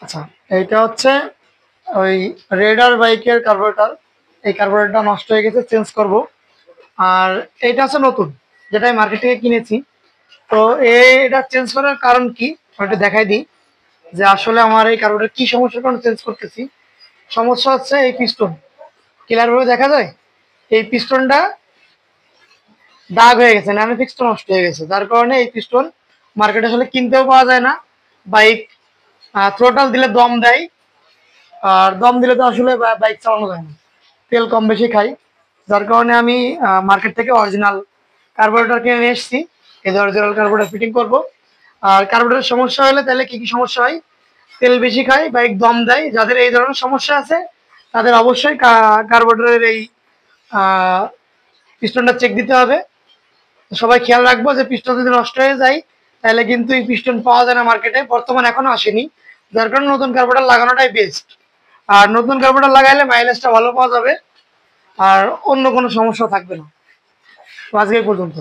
আচ্ছা, এইটা হচ্ছে ওই রেডার বাইকের কার্বোরেটর। এই কার্বোরেটরটা নষ্ট হয়ে গেছে, চেঞ্জ করব। আর এইটা হচ্ছে নতুন, যেটা আমি মার্কেট থেকে কিনেছি। তো এটা চেঞ্জ করার কারণ কি আমি একটু দেখাই দিই, যে আসলে আমার এই কার্বোরেটর কি সমস্যার কারণে চেঞ্জ করতেছি। সমস্যা হচ্ছে এই পিস্টন, ক্লিয়ার ভাবে দেখা যায় এই পিস্টনটা দাগ হয়ে গেছে, ন্যানো ফিক্সটা নষ্ট হয়ে গেছে, যার কারণে এই পিস্টন মার্কেটে আসলে কিনতেও পাওয়া যায় না। বাইক থ্রোটল দিলে দম দেয়, আর দম দিলে তো আসলে বাইক চালানো যায় না, তেল কম বেশি খাই। যার কারণে আমি মার্কেট থেকে অরিজিনাল কার্বোরেটর কিনে নিয়ে এসেছি। এই অরিজিনাল কার্বোরেটর ফিটিং করব। আর কার্বোরেটরের সমস্যা হলে তাহলে কি কি সমস্যা হয়? তেল বেশি খায়, বাইক দম দেয়। যাদের এই ধরনের সমস্যা আছে তাদের অবশ্যই কার্বোরেটরের এই পিস্টনটা চেক দিতে হবে। সবাই খেয়াল রাখবো যে পিস্টন যদি নষ্ট হয়ে যায় তাহলে কিন্তু এই পিস্টন পাওয়া যায় না মার্কেটে, বর্তমানে এখনো আসেনি। যার কারণে নতুন কার্বোরেটর লাগানোটাই বেস্ট। আর নতুন কার্বোরেটর লাগাইলে মাইলেজটা ভালো পাওয়া যাবে, আর অন্য কোনো সমস্যা থাকবে না। তো আজকে এই পর্যন্ত।